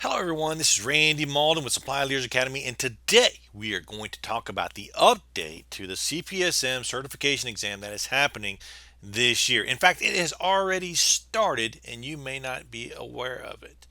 Hello, everyone. This is Randy Malden with Supply Leaders Academy, and today we are going to talk about the update to the CPSM certification exam that is happening this year. In fact, it has already started, and you may not be aware of it.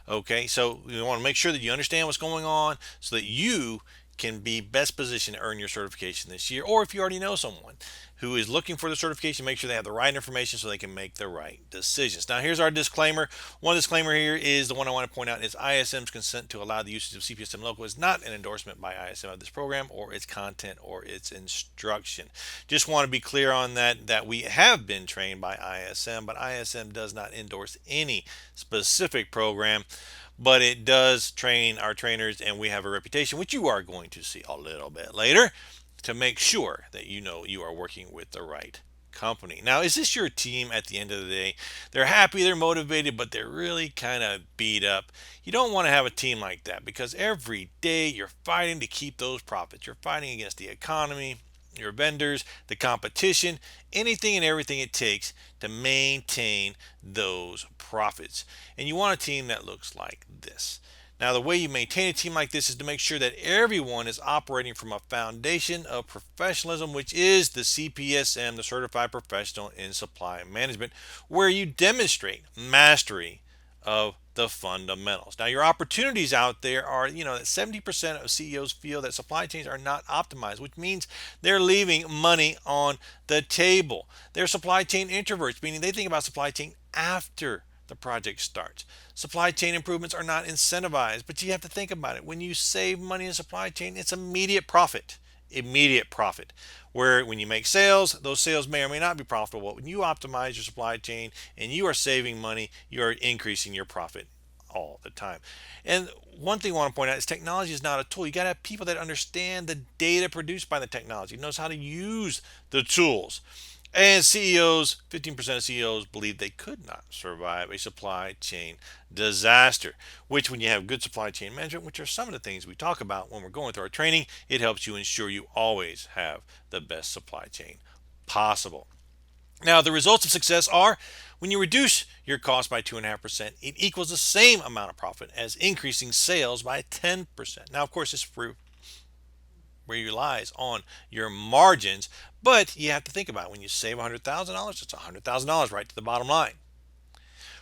Okay, so we want to make sure that you understand what's going on so that you can be best positioned to earn your certification this year. Or if you already know someone who is looking for the certification, make sure they have the right information so they can make the right decisions. Now, here's our disclaimer. One disclaimer here is the one I want to point out is ISM's consent to allow the usage of CPSM Local is not an endorsement by ISM of this program or its content or its instruction. Just want to be clear on that we have been trained by ISM, but ISM does not endorse any specific program, but it does train our trainers, and we have a reputation, which you are going to see a little bit later, to make sure that you know you are working with the right company. Now, is this your team at the end of the day? They're happy, they're motivated, but they're really kind of beat up. You don't want to have a team like that because every day you're fighting to keep those profits. You're fighting against the economy, your vendors, the competition, anything and everything it takes to maintain those profits. And you want a team that looks like this. Now, the way you maintain a team like this is to make sure that everyone is operating from a foundation of professionalism, which is the CPSM, the Certified Professional in Supply Management, where you demonstrate mastery of the fundamentals. Now, your opportunities out there are, that 70% of CEOs feel that supply chains are not optimized, which means they're leaving money on the table. They're supply chain introverts, meaning they think about supply chain after the project starts. Supply chain improvements are not incentivized, but you have to think about it. When you save money in supply chain, it's immediate profit. Immediate profit. Where when you make sales, those sales may or may not be profitable. But when you optimize your supply chain and you are saving money, you are increasing your profit all the time. And one thing I want to point out is technology is not a tool. You got to have people that understand the data produced by the technology, knows how to use the tools. And CEOs, 15% of CEOs believe they could not survive a supply chain disaster, which when you have good supply chain management, which are some of the things we talk about when we're going through our training, it helps you ensure you always have the best supply chain possible. Now, the results of success are when you reduce your cost by 2.5%, it equals the same amount of profit as increasing sales by 10%. Now, of course, this relies on your margins, but you have to think about it. When you save $100,000, it's $100,000 right to the bottom line.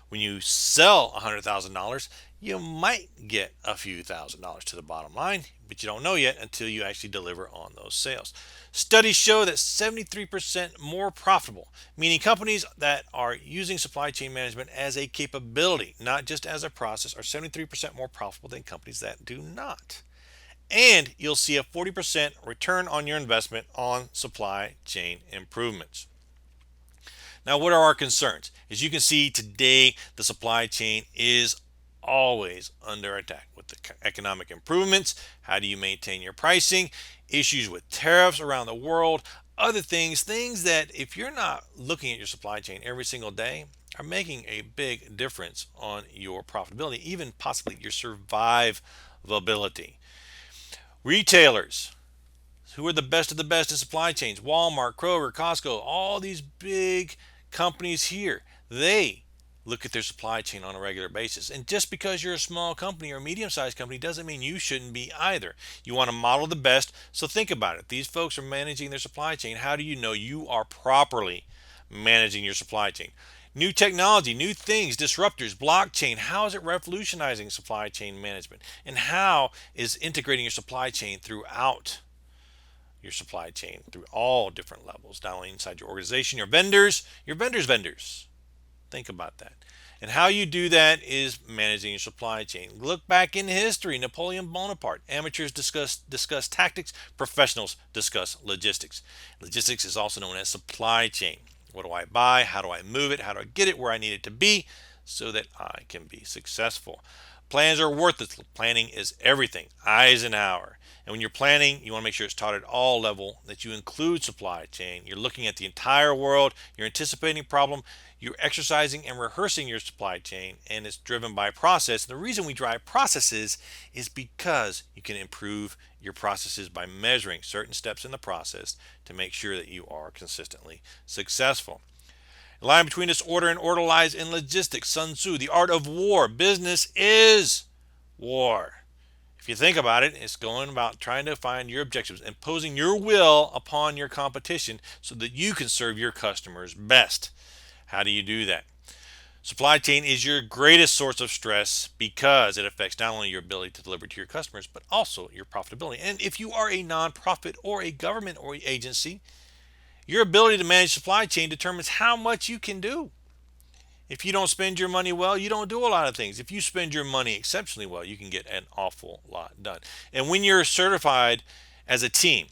When you sell $100,000, you might get a few $1,000s to the bottom line, but you don't know yet until you actually deliver on those sales. Studies show that 73% more profitable, meaning companies that are using supply chain management as a capability, not just as a process, are 73% more profitable than companies that do not. And you'll see a 40% return on your investment on supply chain improvements. Now, what are our concerns? As you can see today, the supply chain is always under attack with the economic improvements. How do you maintain your pricing? Issues with tariffs around the world, other things that if you're not looking at your supply chain every single day, are making a big difference on your profitability, even possibly your survivability. Retailers, who are the best of the best in supply chains, Walmart, Kroger, Costco, all these big companies here, they look at their supply chain on a regular basis. And just because you're a small company or a medium sized company doesn't mean you shouldn't be either. You want to model the best. So think about it. These folks are managing their supply chain. How do you know you are properly managing your supply chain? New technology, new things, disruptors, blockchain. How is it revolutionizing supply chain management? And how is integrating your supply chain throughout your supply chain through all different levels, not only inside your organization, your vendors. Think about that. And how you do that is managing your supply chain. Look back in history. Napoleon Bonaparte. Amateurs discuss tactics. Professionals discuss logistics. Logistics is also known as supply chain. What do I buy? How do I move it? How do I get it where I need it to be so that I can be successful? Plans are worthless. Planning is everything. Eisenhower. And when you're planning, you want to make sure it's taught at all level, that you include supply chain. You're looking at the entire world. You're anticipating a problem. You're exercising and rehearsing your supply chain, and it's driven by process. And the reason we drive processes is because you can improve your processes by measuring certain steps in the process to make sure that you are consistently successful. The line between disorder and order lies in logistics. Sun Tzu, the art of war. Business is war. If you think about it, it's going about trying to find your objectives, imposing your will upon your competition so that you can serve your customers best. How do you do that? Supply chain is your greatest source of stress because it affects not only your ability to deliver to your customers, but also your profitability. And if you are a nonprofit or a government or agency, your ability to manage supply chain determines how much you can do. If you don't spend your money well, you don't do a lot of things. If you spend your money exceptionally well, you can get an awful lot done. And when you're certified as a team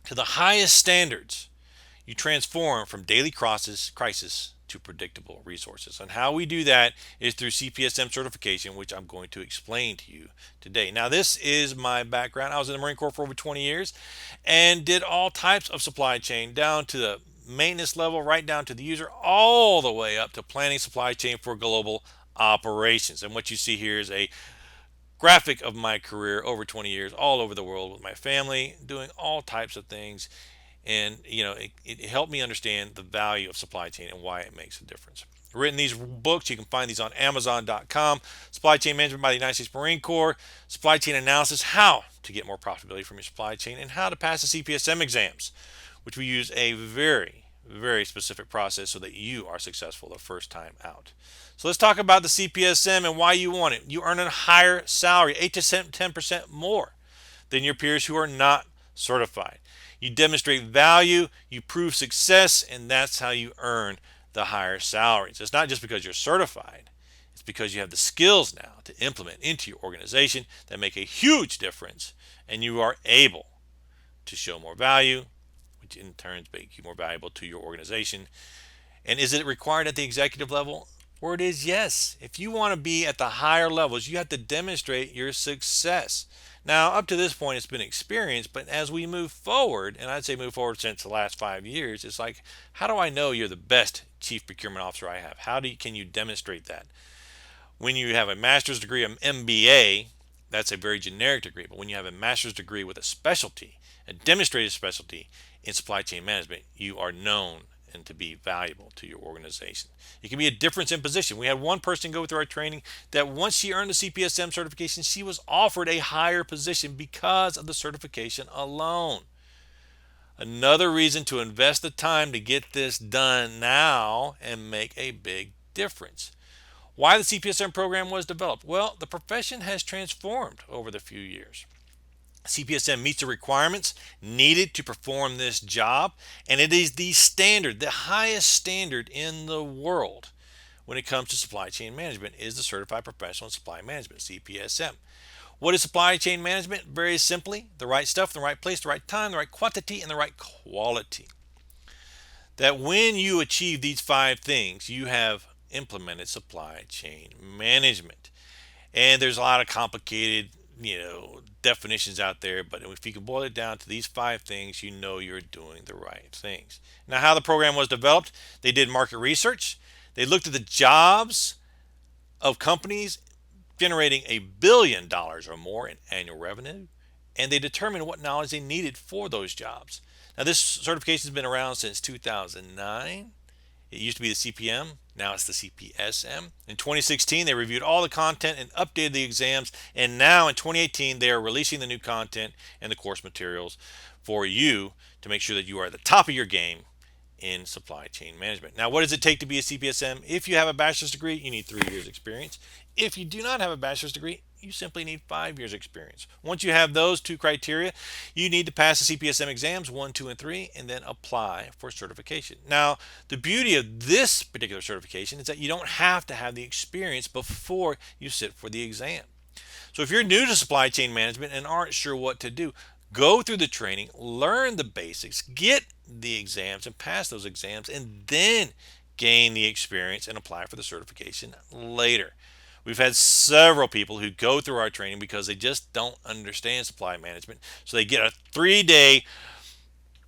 to the highest standards, you transform from daily crisis to predictable resources. And how we do that is through CPSM certification, which I'm going to explain to you today. Now, this is my background. I was in the Marine Corps for over 20 years and did all types of supply chain down to the maintenance level, right down to the user, all the way up to planning supply chain for global operations. And what you see here is a graphic of my career over 20 years all over the world with my family, doing all types of things. And it helped me understand the value of supply chain and why it makes a difference. I've written these books. You can find these on Amazon.com. Supply Chain Management by the United States Marine Corps, Supply Chain Analysis, how to get more profitability from your supply chain, and how to pass the CPSM exams, which we use a very, very specific process so that you are successful the first time out. So let's talk about the CPSM and why you want it. You earn a higher salary, 8 to 10% more than your peers who are not certified. You demonstrate value, you prove success, and that's how you earn the higher salaries. It's not just because you're certified, it's because you have the skills now to implement into your organization that make a huge difference, and you are able to show more value, which in turn makes you more valuable to your organization. And is it required at the executive level? Word is yes. If you want to be at the higher levels, you have to demonstrate your success. Now, up to this point, it's been experience, but as we move forward, and I'd say move forward since the last 5 years, it's like, how do I know you're the best chief procurement officer I have? Can you demonstrate that? When you have a master's degree, an MBA, that's a very generic degree, but when you have a master's degree with a specialty, a demonstrated specialty in supply chain management, you are known and to be valuable to your organization. It can be a difference in position. We had one person go through our training that once she earned the CPSM certification, she was offered a higher position because of the certification alone. Another reason to invest the time to get this done now and make a big difference. Why the CPSM program was developed? Well, the profession has transformed over the few years. CPSM meets the requirements needed to perform this job, and it is the standard, the highest standard in the world when it comes to supply chain management is the Certified Professional in Supply Management, CPSM. What is supply chain management? Very simply, the right stuff in the right place, the right time, the right quantity, and the right quality. That when you achieve these 5 things, you have implemented supply chain management. And there's a lot of complicated definitions out there, but if you can boil it down to these 5 things, you know you're doing the right things. Now, how the program was developed, they did market research. They looked at the jobs of companies generating $1 billion or more in annual revenue, and they determined what knowledge they needed for those jobs. Now, this certification has been around since 2009. It used to be the CPM, now it's the CPSM. In 2016, they reviewed all the content and updated the exams, and now in 2018, they are releasing the new content and the course materials for you to make sure that you are at the top of your game in supply chain management. Now, what does it take to be a CPSM? If you have a bachelor's degree, you need 3 years experience. If you do not have a bachelor's degree, you simply need 5 years experience. Once you have those 2 criteria, you need to pass the CPSM exams 1, 2, and 3, and then apply for certification. Now, the beauty of this particular certification is that you don't have to have the experience before you sit for the exam. So if you're new to supply chain management and aren't sure what to do, go through the training, learn the basics, get the exams and pass those exams, and then gain the experience and apply for the certification later. We've had several people who go through our training because they just don't understand supply management. So they get a 3-day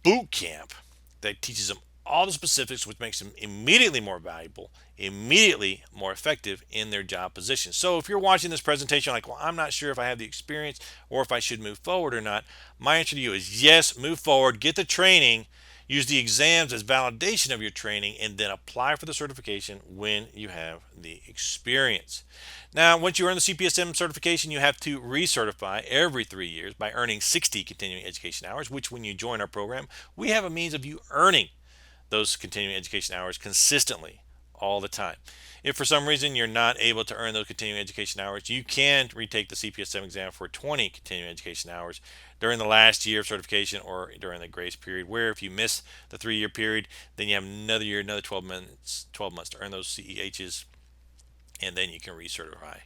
boot camp that teaches them all the specifics, which makes them immediately more valuable, immediately more effective in their job position. So if you're watching this presentation like, well, I'm not sure if I have the experience or if I should move forward or not, my answer to you is yes, move forward, get the training. Use the exams as validation of your training and then apply for the certification when you have the experience. Now, once you earn the CPSM certification, you have to recertify every 3 years by earning 60 continuing education hours, which, when you join our program, we have a means of you earning those continuing education hours consistently all the time. If for some reason you're not able to earn those continuing education hours, you can retake the CPSM exam for 20 continuing education hours during the last year of certification or during the grace period, where if you miss the 3 year period, then you have another year, another 12 months to earn those CEHs, and then you can recertify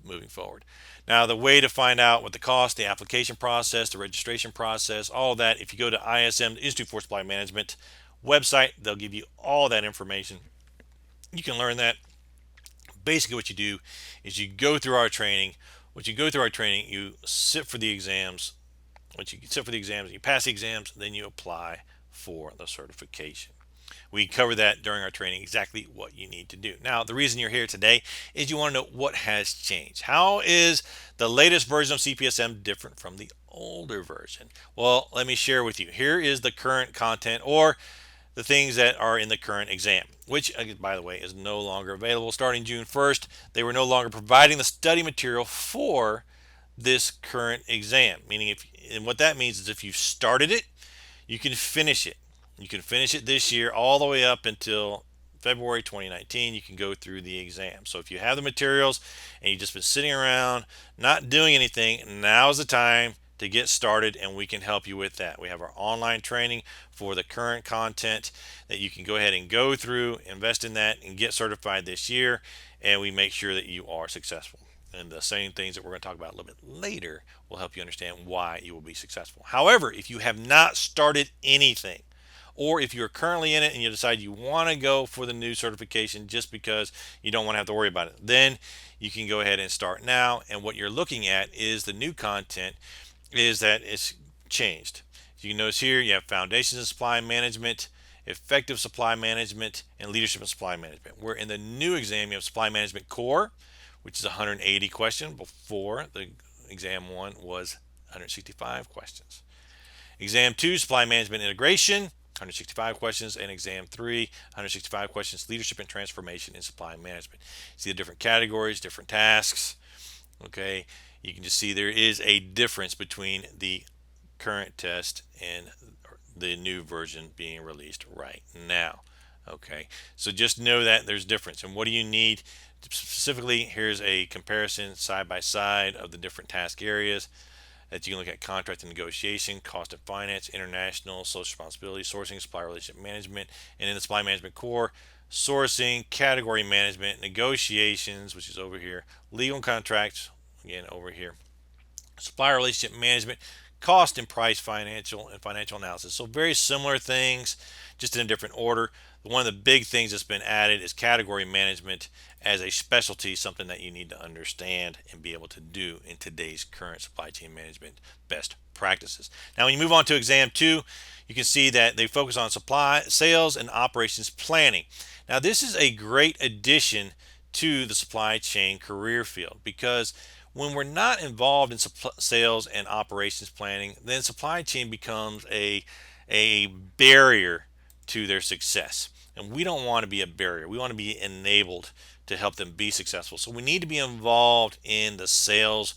moving forward. Now, the way to find out what the cost, the application process, the registration process, all of that, if you go to ISM, Institute for Supply Management website, they'll give you all that information. You can learn that. Basically, what you do is you go through our training. Once you go through our training, you sit for the exams. Once you sit for the exams, you pass the exams, then you apply for the certification. We cover that during our training, exactly what you need to do. Now, the reason you're here today is you want to know what has changed. How is the latest version of CPSM different from the older version? Well, let me share with you. Here is the current content, or the things that are in the current exam, which, by the way, is no longer available. Starting June 1st, they were no longer providing the study material for this current exam. Meaning, and what that means is if you've started it, you can finish it. You can finish it this year all the way up until February 2019. You can go through the exam. So if you have the materials and you've just been sitting around not doing anything, now is the time to get started, and we can help you with that. We have our online training for the current content that you can go ahead and go through, invest in that, and get certified this year, and we make sure that you are successful. And the same things that we're going to talk about a little bit later will help you understand why you will be successful. However, if you have not started anything, or if you're currently in it and you decide you want to go for the new certification just because you don't want to have to worry about it, then you can go ahead and start now. And what you're looking at is the new content is that it's changed. So you can notice here you have foundations of supply management, effective supply management, and leadership and supply management. Where in the new exam you have supply management core, which is 180 questions. Before, the exam 1 was 165 questions. Exam 2, supply management integration, 165 questions, and exam 3, 165 questions, leadership and transformation in supply management. See the different categories, different tasks. Okay, you can just see there is a difference between the current test and the new version being released right now. Okay, so just know that there's difference. And what do you need specifically? Here's a comparison side by side of the different task areas that you can look at: contract and negotiation, cost and finance, international, social responsibility, sourcing, supply relationship management, and in the supply management core, sourcing, category management, negotiations, which is over here, legal contracts, again over here, supply relationship management, cost and price, financial and financial analysis. So very similar things, just in a different order. One of the big things that's been added is category management as a specialty, something that you need to understand and be able to do in today's current supply chain management best practices. Now, when you move on to exam 2, you can see that they focus on supply, sales, and operations planning. Now, this is a great addition to the supply chain career field, because when we're not involved in sales and operations planning, then supply chain becomes a barrier to their success. And we don't want to be a barrier. We want to be enabled to help them be successful. So we need to be involved in the sales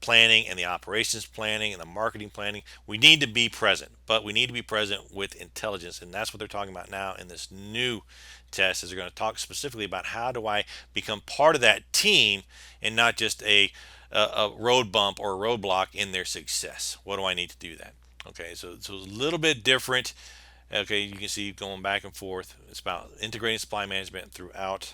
planning and the operations planning and the marketing planning. We need to be present, but we need to be present with intelligence. And that's what they're talking about now in this new test, is they're going to talk specifically about how do I become part of that team and not just a road bump or a roadblock in their success. What do I need to do that? Okay, so it's a little bit different. Okay, you can see going back and forth. It's about integrating supply management throughout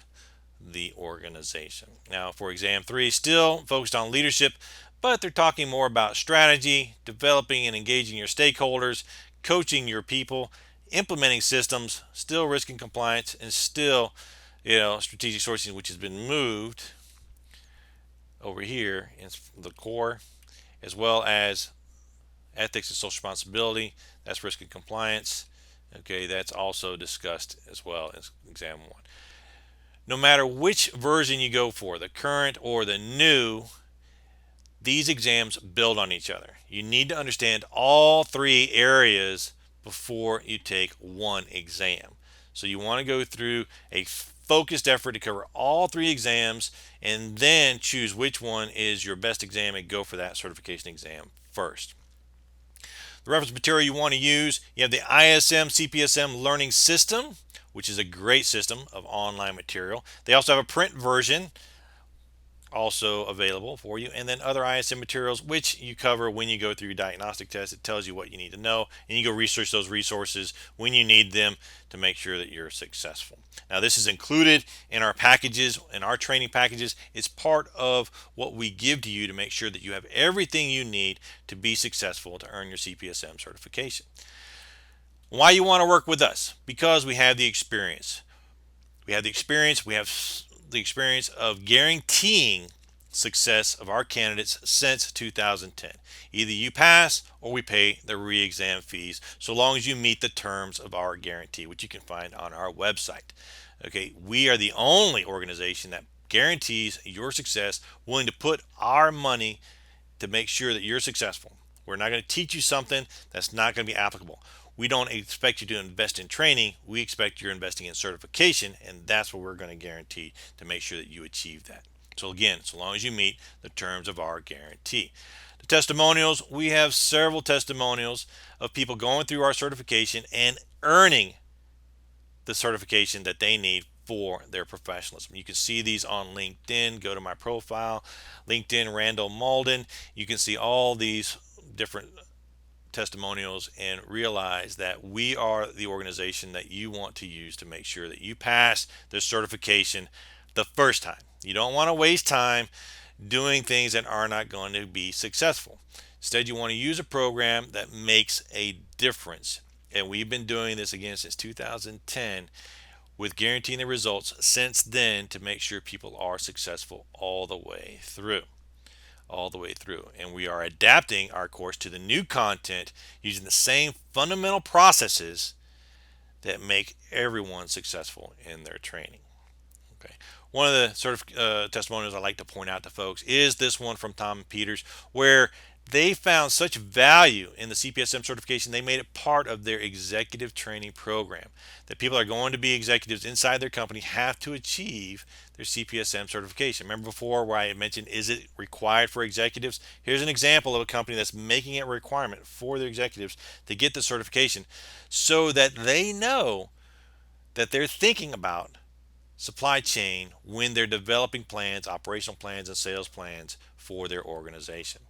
the organization. Now, for exam 3, still focused on leadership, but they're talking more about strategy, developing and engaging your stakeholders, coaching your people, implementing systems, still risk and compliance, and still, strategic sourcing, which has been moved over here in the core, as well as ethics and social responsibility. That's risk and compliance. Okay, that's also discussed as well as exam 1. No matter which version you go for, the current or the new, these exams build on each other. You need to understand all 3 areas before you take one exam. So you want to go through a focused effort to cover all three exams and then choose which one is your best exam and go for that certification exam first. The reference material you want to use, you have the ISM CPSM Learning System, which is a great system of online material. They also have a print version also available for you, and then other ISM materials which you cover when you go through your diagnostic test. It tells you what you need to know, and you go research those resources when you need them to make sure that you're successful. Now, this is included in our packages, in our training packages. It's part of what we give to you to make sure that you have everything you need to be successful to earn your CPSM certification. Why you want to work with us? Because we have the experience. We have the experience. We have the experience of guaranteeing success of our candidates since 2010. Either you pass or we pay the re-exam fees, so long as you meet the terms of our guarantee, which you can find on our website. Okay, we are the only organization that guarantees your success, willing to put our money to make sure that you're successful. We're not going to teach you something that's not going to be applicable. We don't expect you to invest in training. We expect you're investing in certification, and that's what we're going to guarantee to make sure that you achieve that. So again, so long as you meet the terms of our guarantee. The testimonials, we have several testimonials of people going through our certification and earning the certification that they need for their professionalism. You can see these on LinkedIn. Go to my profile, LinkedIn Randall Malden. You can see all these different testimonials and realize that we are the organization that you want to use to make sure that you pass the certification the first time. You don't want to waste time doing things that are not going to be successful. Instead, you want to use a program that makes a difference. And we've been doing this again since 2010 with guaranteeing the results since then to make sure people are successful all the way through. And we are adapting our course to the new content using the same fundamental processes that make everyone successful in their training. Okay. One of the testimonials I like to point out to folks is this one from Tom Peters, where they found such value in the CPSM certification, they made it part of their executive training program. That people are going to be executives inside their company have to achieve their CPSM certification. Remember before where I mentioned, is it required for executives? Here's an example of a company that's making it a requirement for their executives to get the certification so that they know that they're thinking about supply chain when they're developing plans, operational plans, and sales plans for their organization.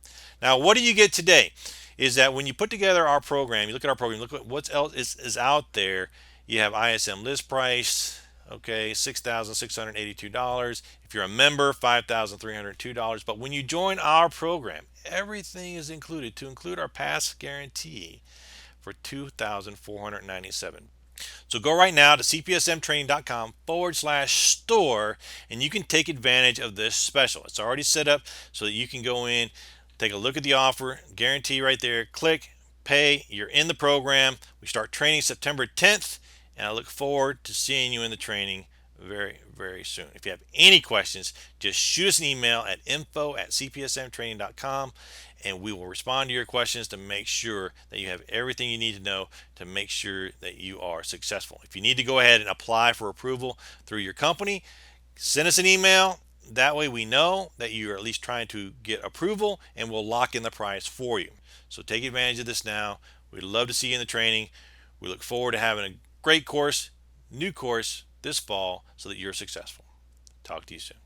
Now, what do you get today is that when you put together our program, you look at our program, look at what else is out there. You have ISM list price, okay, $6,682. If you're a member, $5,302. But when you join our program, everything is included to include our pass guarantee for $2,497. So go right now to cpsmtraining.com/store and you can take advantage of this special. It's already set up so that you can go in, take a look at the offer, guarantee right there, click, pay, you're in the program. We start training September 10th, and I look forward to seeing you in the training very, very soon. If you have any questions, just shoot us an email at info@cpsmtraining.com and we will respond to your questions to make sure that you have everything you need to know to make sure that you are successful. If you need to go ahead and apply for approval through your company, send us an email. That way we know that you are at least trying to get approval and we'll lock in the price for you. So take advantage of this now. We'd love to see you in the training. We look forward to having a great course, new course this fall so that you're successful. Talk to you soon.